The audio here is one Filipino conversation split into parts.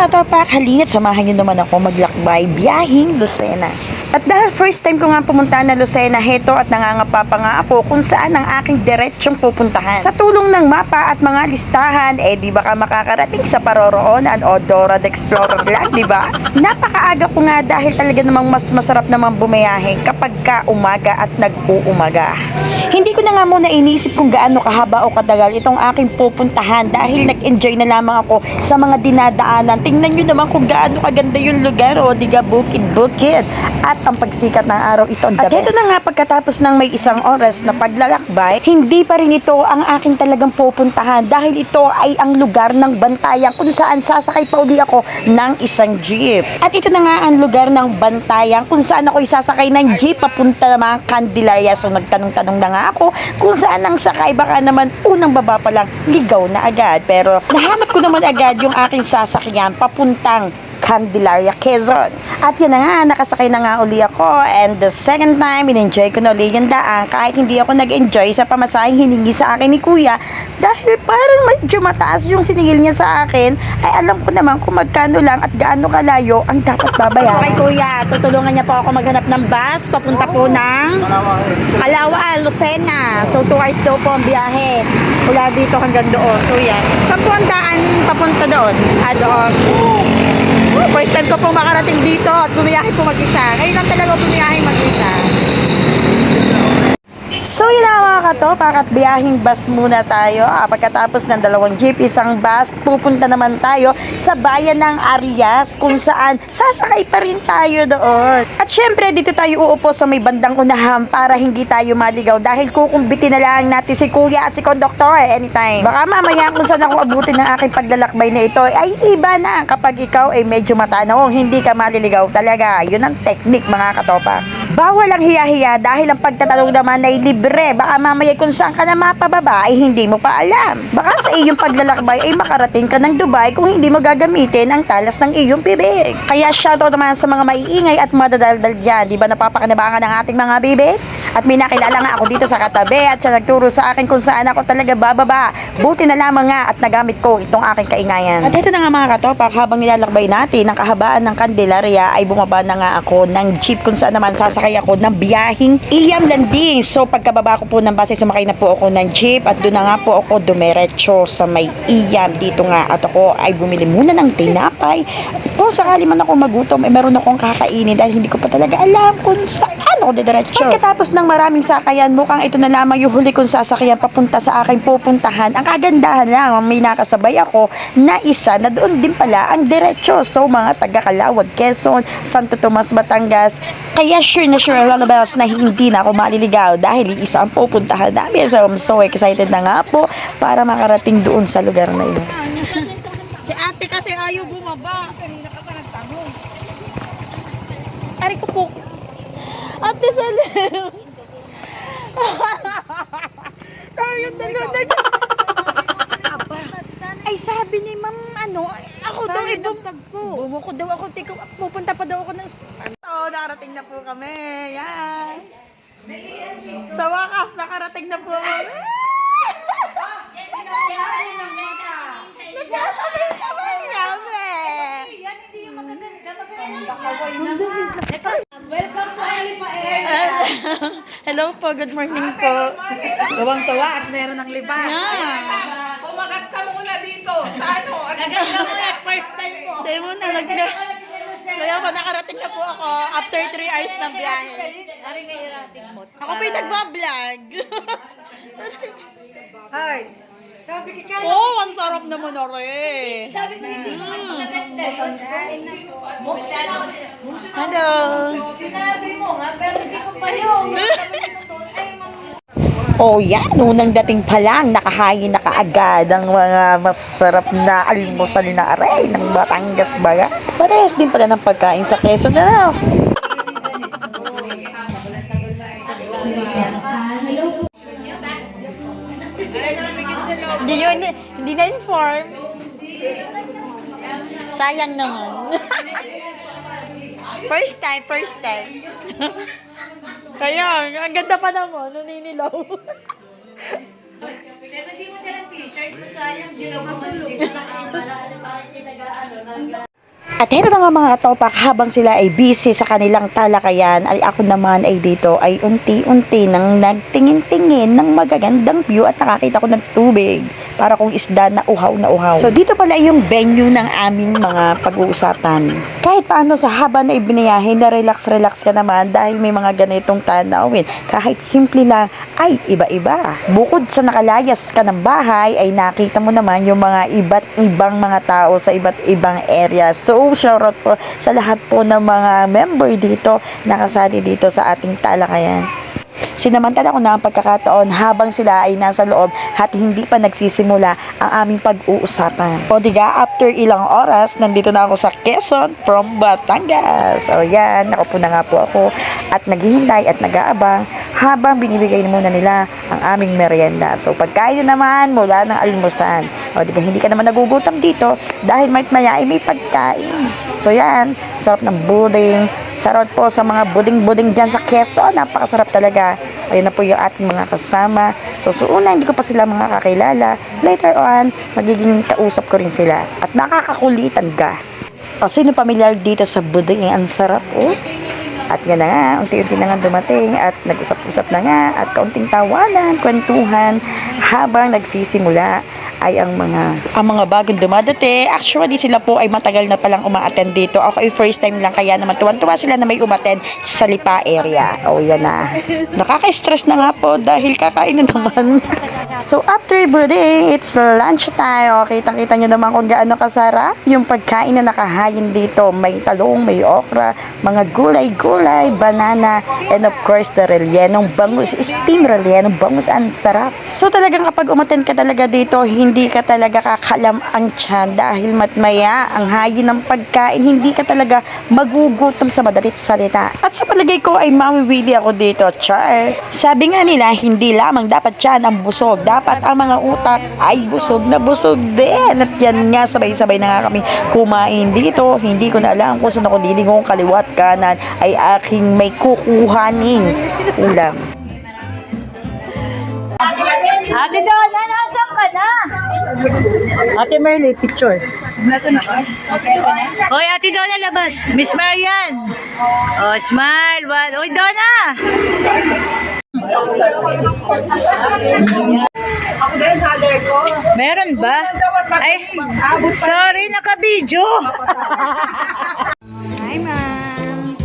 mga katopak, halina't samahan nyo naman ako maglakbay biyahing Lucena. At dahil first time ko nga pumunta na Lucena, heto at nangangapa pa nga ako kung saan ang aking diretsyong pupuntahan. Sa tulong ng mapa at mga listahan, di baka makakarating sa paroroonan o Dora the Explorer lang, di ba? Napakaaga ko nga dahil talaga namang mas masarap naman bumayahe kapag ka umaga at nag-uumaga. Hindi ko na nga muna inisip kung gaano kahaba o katagal itong aking pupuntahan dahil nag-enjoy na lamang ako sa mga dinadaanan. Tingnan nyo naman kung gaano kaganda yung lugar, o diga, bukid-bukid. At ang pagsikat ng araw, ito ang the best. At ito na nga, pagkatapos ng may isang oras na paglalakbay, hindi pa rin ito ang aking talagang pupuntahan dahil ito ay ang lugar ng Bantayan kung saan sasakay pa uli ako ng isang jeep. At ito na nga ang lugar ng Bantayan kung saan ako isasakay ng jeep papunta naman Candelaria. So nagtanong-tanong na nga ako kung saan ang sakay, baka naman unang baba pa lang ligaw na agad. Pero nahanap ko naman agad yung aking sasakyan papuntang Candelaria, Quezon. At yun na nga, nakasakay na nga uli ako, and the second time, in-enjoy ko na uli yung daan kahit hindi ako nag-enjoy sa pamasahing hiningi sa akin ni kuya dahil parang medyo mataas yung siningil niya sa akin. Ay alam ko naman kung magkano lang at gaano kalayo ang dapat babayaran. Okay kuya, tutulungan niya po ako maghanap ng bus papunta po ng Calauan, Lucena. So 2 hours daw po ang biyahe mula dito hanggang doon. So yan, saan po ang daan papunta doon? Doon. First time ko pong makarating dito at bumiyahe po mag-isa. Ngayon lang talaga bumiyahe mag-isa. So yun na mga katopak, at biyahing bus muna tayo. Pagkatapos ng 2 jeep, isang bus, pupunta naman tayo sa bayan ng Arias kung saan sasakay pa rin tayo doon. At syempre dito tayo uupo sa may bandang unahan para hindi tayo maligaw dahil kukumbitin na lang natin si kuya at si conductor anytime. Baka mamaya kung saan ako abutin ng aking paglalakbay na ito ay iba na kapag ikaw ay medyo matanong, hindi ka maliligaw talaga. Yun ang technique mga katopak. Bawal ang hiya-hiya dahil ang pagtatanong naman ay libre. Baka mamaya kung saan ka na mapababa ay hindi mo pa alam. Baka sa iyong paglalakbay ay makarating ka ng Dubai kung hindi mo gagamitin ang talas ng iyong bibig. Kaya shoutout naman sa mga maiingay at madadaldal dyan. Di ba napapakinabangan ng ating mga bibig? At may nakilala nga ako dito sa katabi at siya nagturo sa akin kung saan ako talaga bababa. Buti na lamang nga at nagamit ko itong aking kaingayan. At ito na nga mga katopak, habang nilalakbay natin ang kahabaan ng Candelaria ay bumaba na nga ako ng jeep kung saan naman sasakay ako ng biyahing Iyam Landing. So pagkababa ko po ng base, sumakay na po ako ng jeep at doon na nga po ako dumiretso sa may Iyam dito nga. At ako ay bumili muna ng tinapay. Kung sakali man ako magutom, meron akong kakainin dahil hindi ko pa talaga alam kung saan ako didiretso. Pagkatapos ng maraming sakayan, mukhang ito na lamang yung huli kong sasakyan papunta sa aking pupuntahan. Ang kagandahan lang, may nakasabay ako na isa na doon din pala ang diretso. So mga taga Calauan, Quezon, Santo Tomas, Batangas. Kaya sure na sure lalabas na hindi na ako maliligaw dahil isa ang pupuntahan namin. So I'm so excited na nga po para makarating doon sa lugar na yun. Si ate kasi ayaw bumaba. Kanina ka pa nagtanong. Ari ko po. Ate Salim. Ay sabi ni ma'am ako daw bumuko daw ako, pupunta pa daw ako ng nakarating na po kami. Yan. Sa wakas nakarating na po kami. Nagkakabay naman kami. Yan hindi yung magaganda. Welcome po, Alipa Air. Hello po, good morning po. Gawang-tawa at meron ng liba. Kumagat ka muna dito. Sa ano? Nagat ka muna, first time po. Tayo muna, kaya po, nakarating na po ako after 3 hours ng biyahe. Ako pa yung nagbablog. Hi. Sabi ka Ang sarap naman na rin. Sabi mo hindi mo magaganda. Hello. Sinabi mo nga, pero hindi ko pa yun. Oh yan, unang dating pa lang, nakahain na kaagad ang mga masarap na almusal na aray ng Batangas baga. Parehas din pala ng pagkain sa Quezon na. Hindi na-inform. Sayang naman. First time. Kaya, ang ganda pa naman, naninilaw. Kaya hindi mo nilang t-shirt mo sayang, di na masulog. At ito na nga mga katopak, habang sila ay busy sa kanilang talakayan, ay ako naman ay dito ay unti-unti nang nagtingin-tingin ng magagandang view at nakakita ko ng tubig. Para kung isda na uhaw na uhaw. So dito pala yung venue ng aming mga pag-uusapan. Kahit paano sa haba na ibinayahin na relax-relax ka naman dahil may mga ganitong tanawin. Kahit simple lang ay iba-iba. Bukod sa nakalayas ka ng bahay ay nakita mo naman yung mga iba't ibang mga tao sa iba't ibang area. So shoutout po sa lahat po ng mga member dito nakasali dito sa ating talakayan. Sinamantala ko na ang pagkakataon habang sila ay nasa loob at hindi pa nagsisimula ang aming pag-uusapan. O diga, after ilang oras, nandito na ako sa Quezon from Batangas. O yan, nakaupo na nga po ako at naghihintay at nag-aabang habang binibigay muna nila ang aming merienda. So pagkain na naman mula ng almusan. O diga, hindi ka naman nagugutom dito dahil maya ay may pagkain. So yan, sarap ng buding. Shoutout po sa mga buding-buding dyan sa Quezon. Napakasarap talaga. Ayun na po yung ating mga kasama. So una, hindi ko pa sila mga kakilala. Later on, magiging kausap ko rin sila. At nakakakulitan ka. O, sino pamilyar dito sa buding? Ang sarap, oh. At yan na nga, unti-unti na nga dumating at nag-usap-usap na nga at kaunting tawanan, kwentuhan habang nagsisimula ay ang mga bagong dumadate. Actually, sila po ay matagal na palang uma-attend dito. Ako ay first time lang kaya naman tuwan-tuwa sila na may umattend sa Lipa area. O, yan na. Nakaka-stress na nga po dahil kakain na naman. So, after buding, it's lunch time. O, kitang-kita nyo naman kung gaano kasarap yung pagkain na nakahayin dito. May talong, may okra, mga gulay-gulay, banana, and of course, the rellenong bangus, steam rellenong bangus, ang sarap. So, talagang kapag umattend ka talaga dito, hindi ka talaga kakalam ang tiyan dahil matmaya ang hayin ng pagkain, hindi ka talaga magugutom sa madalit salita. At sa palagay ko ay mawiwili ako dito, char. Sabi nga nila, hindi lamang dapat tiyan ang busog, dapat ang mga utak ay busog na busog din. At yan nga, sabay-sabay na nga kami kumain dito. Hindi ko na alam kung saan ako lilingon, kaliwat kanan ay aking may kukuhaning ulam. Ate Donna, nasan ka na? Ate Merly, picture. Hoy, Ate Donna, labas. Miss Marian. Oh, smile. Hoy, Donna! Ako din sa other ko. Meron ba? Ay, sorry, naka-video. Hi, ma'am.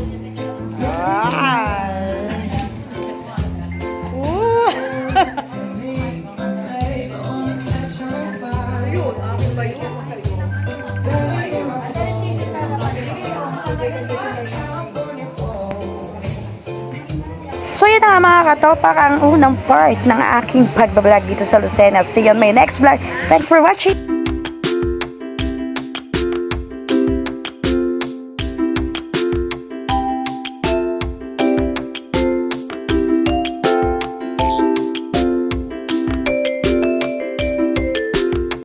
Wow. So yun na nga mga katopak ang unang part ng aking pagbablog dito sa Lucena. See you on my next vlog. Thanks for watching.